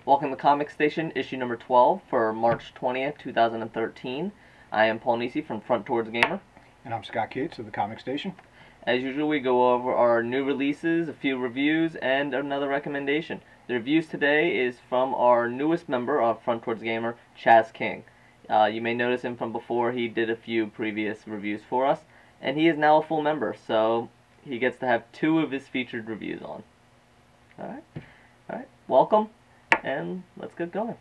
Welcome to Comic Station, issue number 12 for March 20th, 2013. I am Paul Nisi from Front Towards Gamer. And I'm Scott Cates of the Comic Station. As usual, we go over our new releases, a few reviews, and another recommendation. The reviews today is from our newest member of Front Towards Gamer, Chaz King. You may notice him from before. He did a few previous reviews for us, and he is now a full member, so he gets to have 2 of his featured reviews on. Alright, welcome, and let's get going.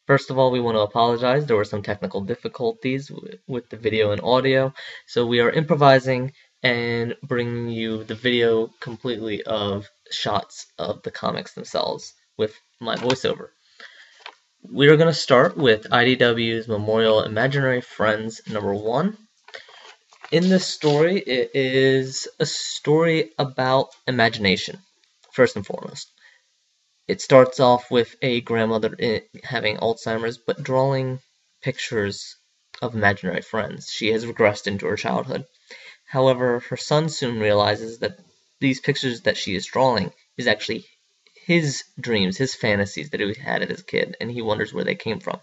First of all, we want to apologize. There were some technical difficulties with the video and audio, so we are improvising and bringing you the video completely of shots of the comics themselves with my voiceover. We are going to start with IDW's Memorial Imaginary Friends #1. In this story, it is a story about imagination, first and foremost. It starts off with a grandmother having Alzheimer's, but drawing pictures of imaginary friends. She has regressed into her childhood. However, her son soon realizes that these pictures that she is drawing is actually his dreams, his fantasies that he had as a kid, and he wonders where they came from.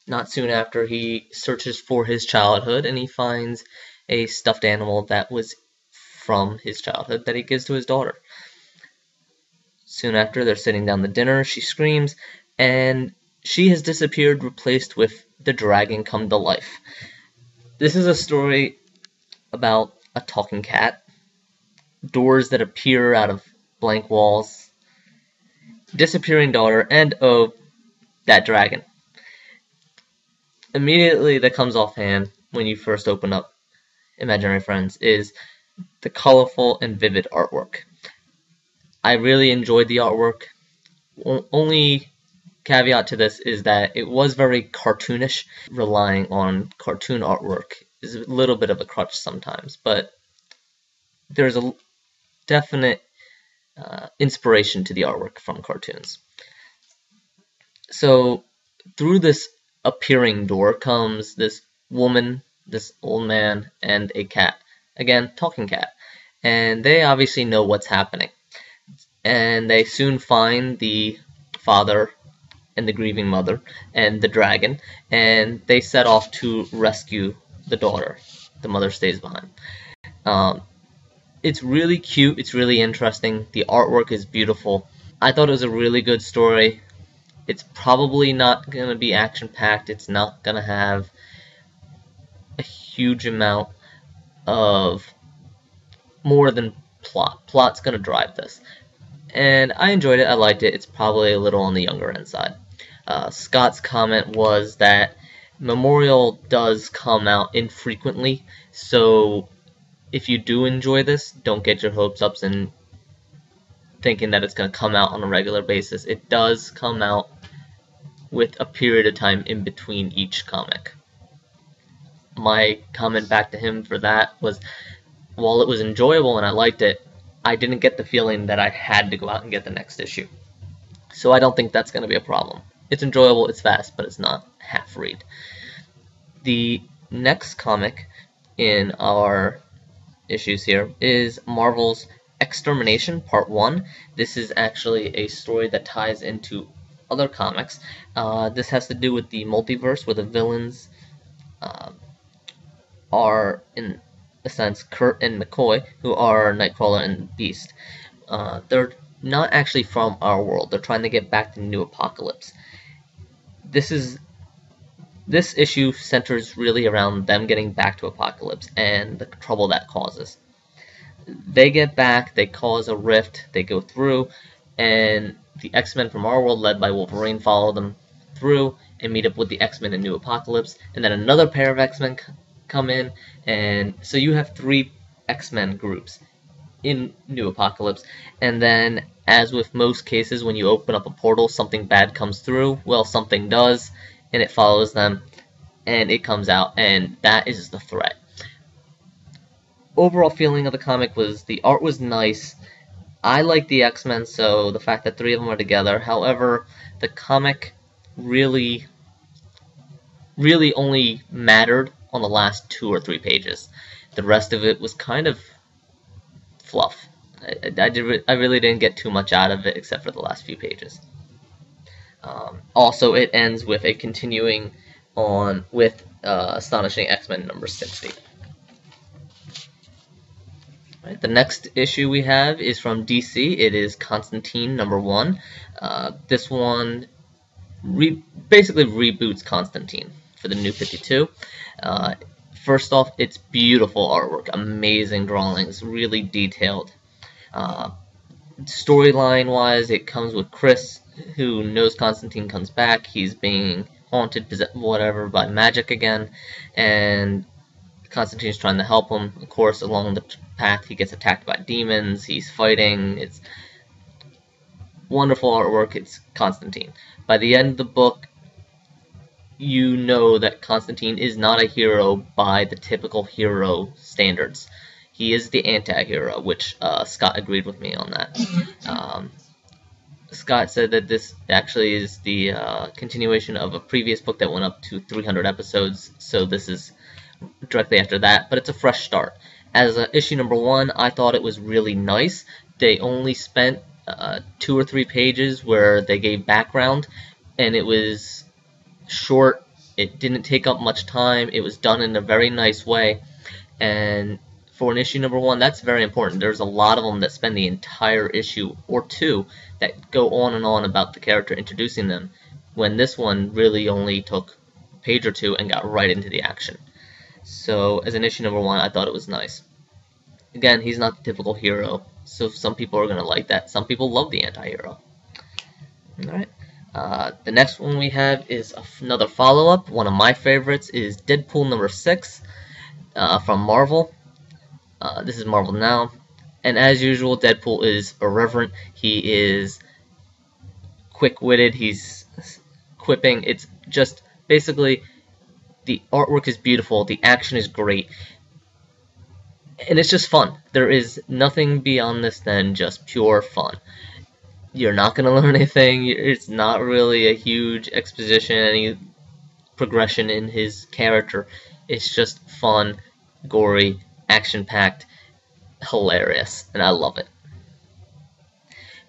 Not soon after, he searches for his childhood, and he finds a stuffed animal that was from his childhood that he gives to his daughter. Soon after, they're sitting down to dinner, she screams, and she has disappeared, replaced with the dragon come to life. This is a story about a talking cat, doors that appear out of blank walls, disappearing daughter, and oh, that dragon. Immediately that comes offhand when you first open up Imaginary Friends is the colorful and vivid artwork. I really enjoyed the artwork. Only caveat to this is that it was very cartoonish. Relying on cartoon artwork is a little bit of a crutch sometimes, but there's a definite inspiration to the artwork from cartoons. So through this appearing door comes this woman, this old man, and a cat. Again, talking cat. And they obviously know what's happening. And they soon find the father and the grieving mother and the dragon, and they set off to rescue the daughter. The mother stays behind. It's really cute, it's really interesting, the artwork is beautiful. I thought it was a really good story. It's probably not going to be action-packed, it's not going to have a huge amount of more than plot. Plot's going to drive this. And I enjoyed it, I liked it, it's probably a little on the younger end side. Scott's comment was that Memorial does come out infrequently, so if you do enjoy this, don't get your hopes up and thinking that it's going to come out on a regular basis. It does come out with a period of time in between each comic. My comment back to him for that was, while it was enjoyable and I liked it, I didn't get the feeling that I had to go out and get the next issue. So I don't think that's going to be a problem. It's enjoyable, it's fast, but it's not half read. The next comic in our issues here is Marvel's X-Termination Part 1. This is actually a story that ties into other comics. This has to do with the multiverse, where the villains are, in a sense, Kurt and McCoy, who are Nightcrawler and Beast. They're not actually from our world. They're trying to get back to New Apocalypse. This issue centers really around them getting back to Apocalypse and the trouble that causes. They get back, they cause a rift, they go through, and the X-Men from our world, led by Wolverine, follow them through and meet up with the X-Men in New Apocalypse, and then another pair of X-Men come in, and so you have 3 X-Men groups in New Apocalypse, and then, as with most cases, when you open up a portal, something bad comes through. Well, something does, and it follows them, and it comes out, and that is the threat. Overall feeling of the comic was, the art was nice. I like the X-Men, so the fact that 3 of them are together. However, the comic really only mattered on the last 2 or 3 pages. The rest of it was kind of fluff. I really didn't get too much out of it except for the last few pages. Also, it ends with a continuing on with Astonishing X-Men number 60. Right, the next issue we have is from DC. It is Constantine number 1. This one basically reboots Constantine for the New 52. First off, it's beautiful artwork, amazing drawings, really detailed. Storyline-wise, it comes with Chris, who knows Constantine comes back. He's being haunted, whatever, by magic again, and Constantine's trying to help him. Of course, along the path, he gets attacked by demons. He's fighting. It's wonderful artwork. It's Constantine. By the end of the book, you know that Constantine is not a hero by the typical hero standards. He is the anti-hero, which Scott agreed with me on that. Scott said that this actually is the continuation of a previous book that went up to 300 episodes, so this is directly after that, but it's a fresh start. As issue number 1, I thought it was really nice. They only spent 2 or 3 pages where they gave background, and it was short. It didn't take up much time. It was done in a very nice way, and for an issue number 1, that's very important. There's a lot of them that spend the entire issue or 2 that go on and on about the character, introducing them, when this one really only took a page or 2 and got right into the action. So as an issue number 1, I thought it was nice. Again, he's not the typical hero, so some people are going to like that. Some people love the anti-hero. Alright. The next one we have is another follow-up. One of my favorites is Deadpool number 6 from Marvel. This is Marvel Now. And as usual, Deadpool is irreverent. He is quick-witted. He's quipping. It's just basically the artwork is beautiful. The action is great. And it's just fun. There is nothing beyond this than just pure fun. You're not going to learn anything. It's not really a huge exposition, any progression in his character. It's just fun, gory, action-packed, hilarious, and I love it.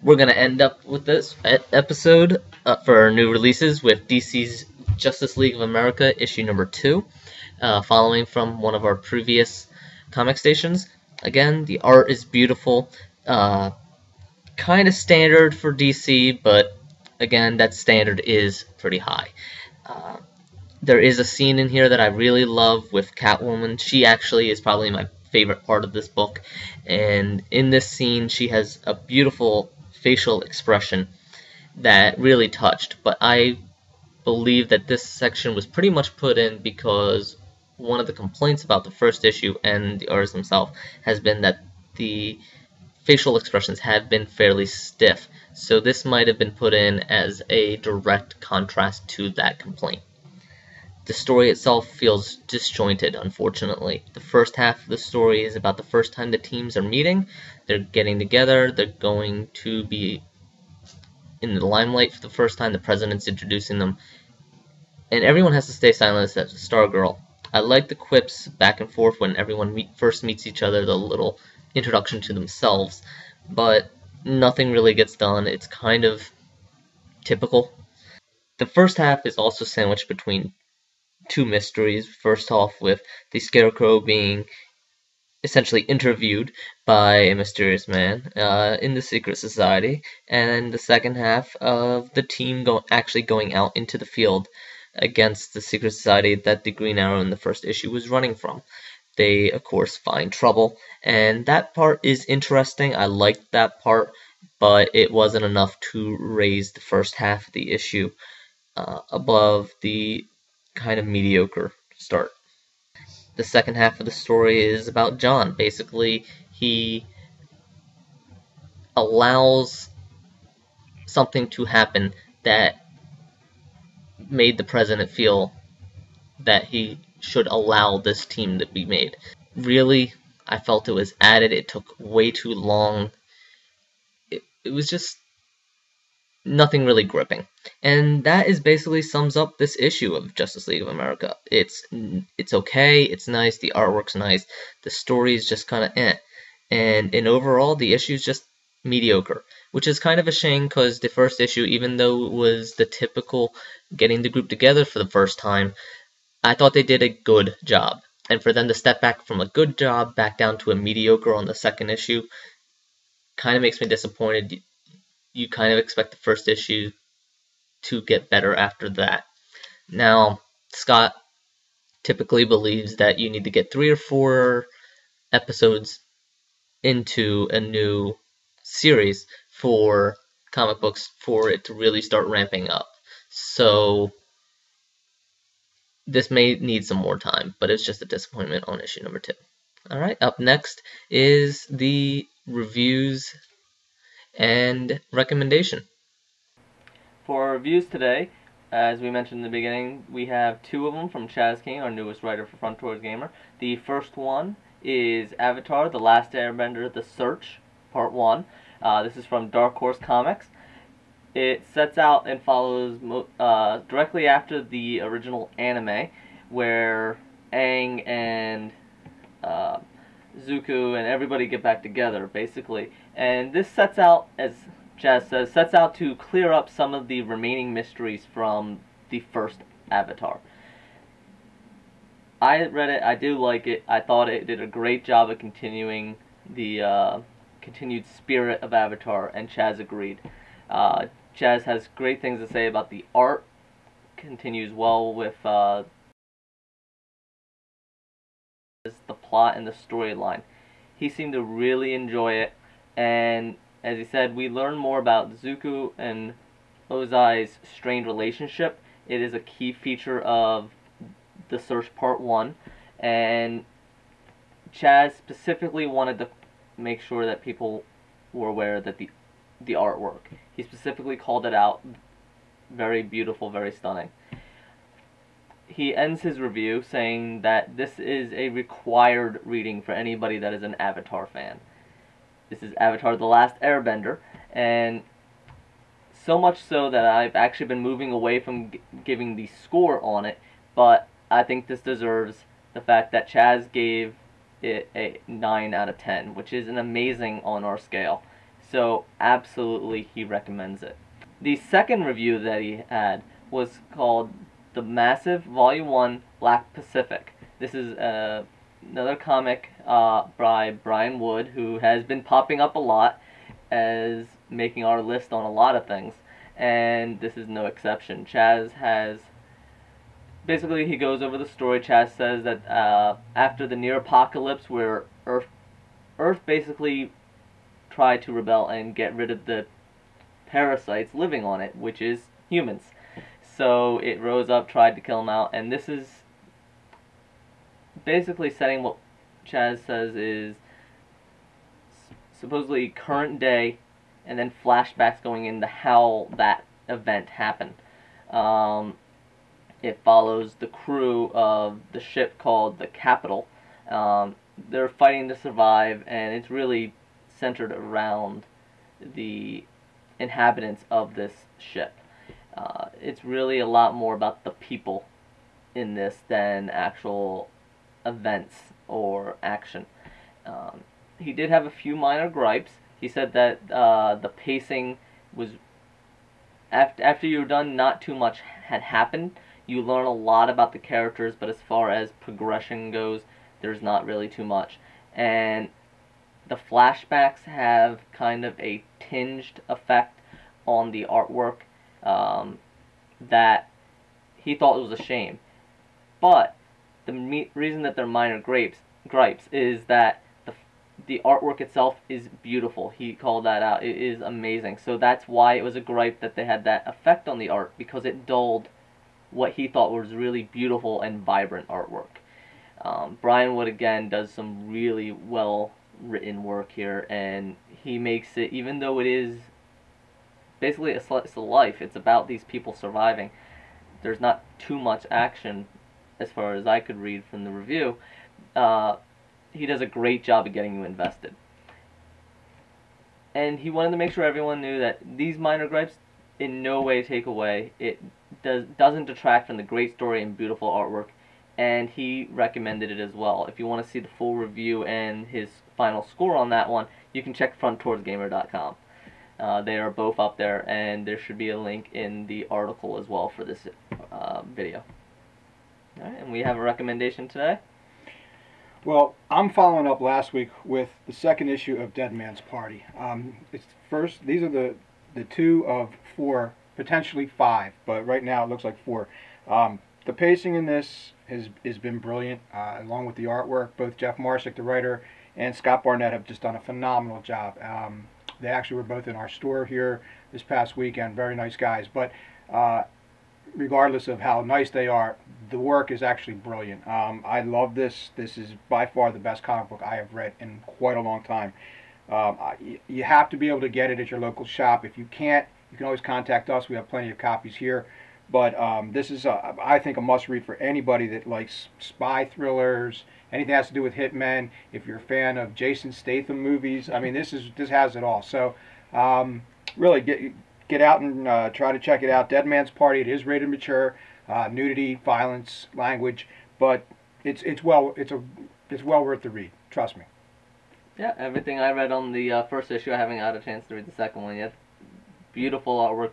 We're going to end up with this episode for new releases with DC's Justice League of America issue number 2, following from one of our previous comic stations. Again, the art is beautiful, kind of standard for DC, but again, that standard is pretty high. There is a scene in here that I really love with Catwoman. She actually is probably my favorite part of this book, and in this scene she has a beautiful facial expression that really touched, but I believe that this section was pretty much put in because one of the complaints about the first issue and the artist himself has been that the facial expressions have been fairly stiff, so this might have been put in as a direct contrast to that complaint. The story itself feels disjointed, unfortunately. The first half of the story is about the first time the teams are meeting. They're getting together. They're going to be in the limelight for the first time. The president's introducing them. And everyone has to stay silent except Stargirl. I like the quips back and forth when everyone first meets each other, the little introduction to themselves. But nothing really gets done. It's kind of typical. The first half is also sandwiched between 2 mysteries. First off with the Scarecrow being essentially interviewed by a mysterious man in the secret society, and then the second half of the team actually going out into the field against the secret society that the Green Arrow in the first issue was running from. They, of course, find trouble, and that part is interesting. I liked that part, but it wasn't enough to raise the first half of the issue above the kind of mediocre start. The second half of the story is about John. Basically, he allows something to happen that made the president feel that he should allow this team to be made. Really, I felt it was added. It took way too long. It was just nothing really gripping. And that is basically sums up this issue of Justice League of America. It's okay, it's nice, the artwork's nice, the story is just kind of and in overall the issue is just mediocre, which is kind of a shame because the first issue, even though it was the typical getting the group together for the first time, I thought they did a good job. And for them to step back from a good job back down to a mediocre on the second issue kind of makes me disappointed. You kind of expect the first issue to get better after that. Now, Scott typically believes that you need to get 3 or 4 episodes into a new series for comic books for it to really start ramping up. So this may need some more time, but it's just a disappointment on issue number 2. Alright, up next is the reviews and recommendation. For our reviews today, as we mentioned in the beginning, we have 2 of them from Chaz King, our newest writer for Front Doors Gamer. The first one is Avatar: The Last Airbender: The Search, Part 1. This is from Dark Horse Comics. It sets out and follows directly after the original anime, where Aang and Zuko and everybody get back together, basically. And this sets out, as Chaz says, sets out to clear up some of the remaining mysteries from the first Avatar. I read it, I do like it, I thought it did a great job of continuing the continued spirit of Avatar, and Chaz agreed. Chaz has great things to say about the art, continues well with the plot and the storyline. He seemed to really enjoy it, and as he said, we learn more about Zuko and Ozai's strained relationship. It is a key feature of The Search Part 1, and Chaz specifically wanted to make sure that people were aware that the artwork. He specifically called it out. Very beautiful, very stunning. He ends his review saying that this is a required reading for anybody that is an Avatar fan. This is Avatar: The Last Airbender, and so much so that I've actually been moving away from giving the score on it, but I think this deserves the fact that Chaz gave it a 9 out of 10, which is an amazing on our scale. So absolutely he recommends it. The second review that he had was called The Massive Volume 1 Black Pacific. This is another comic by Brian Wood, who has been popping up a lot as making our list on a lot of things, and this is no exception. Chaz has basically, he goes over the story. Chaz says that after the near apocalypse, where Earth basically tried to rebel and get rid of the parasites living on it, which is humans. So it rose up, tried to kill them out, and this is basically setting what Chaz says is supposedly current day, and then flashbacks going into how that event happened. It follows the crew of the ship called the Capital. They're fighting to survive, and it's really centered around the inhabitants of this ship. It's really a lot more about the people in this than actual events or action. He did have a few minor gripes. He said that the pacing was, after you were done, not too much had happened. You learn a lot about the characters, but as far as progression goes, there's not really too much. And the flashbacks have kind of a tinged effect on the artwork that he thought was a shame. But the reason that they're minor gripes is that the artwork itself is beautiful. He called that out. It is amazing. So that's why it was a gripe that they had that effect on the art, because it dulled what he thought was really beautiful and vibrant artwork. Brian Wood, again, does some really well written work here, and he makes it, even though it is basically a slice of life, it's about these people surviving. There's not too much action as far as I could read from the review. He does a great job of getting you invested. And he wanted to make sure everyone knew that these minor gripes in no way take away. It doesn't detract from the great story and beautiful artwork, and he recommended it as well. If you want to see the full review and his final score on that one, you can check fronttowardgamer.com. They are both up there, and there should be a link in the article as well for this video. All right, and we have a recommendation today. Well, I'm following up last week with the second issue of Dead Man's Party. These are the 2 of 4, potentially 5, but right now it looks like 4. The pacing in this has been brilliant, along with the artwork. Both Jeff Marsick, the writer, and Scott Barnett have just done a phenomenal job. They actually were both in our store here this past weekend. Very nice guys, but regardless of how nice they are, the work is actually brilliant. I love this. This is by far the best comic book I have read in quite a long time. You have to be able to get it at your local shop. If you can't, you can always contact us. We have plenty of copies here. But this is, I think, a must-read for anybody that likes spy thrillers, anything that has to do with hitmen. If you're a fan of Jason Statham movies, I mean, this has it all. So, really, get out and try to check it out. Dead Man's Party. It is rated mature, nudity, violence, language, but it's well worth the read. Trust me. Yeah, everything I read on the first issue, I haven't had a chance to read the second one yet. Beautiful artwork,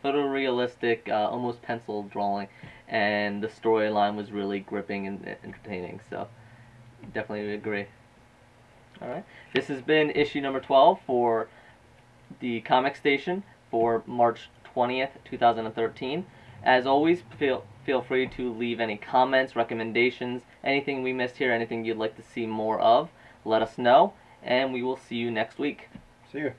photorealistic, almost pencil drawing, and the storyline was really gripping and entertaining. So, definitely agree. All right, this has been issue number 12 for the Comic Station for March 20th, 2013. As always, feel free to leave any comments, recommendations, anything we missed here, anything you'd like to see more of. Let us know, and we will see you next week. See you.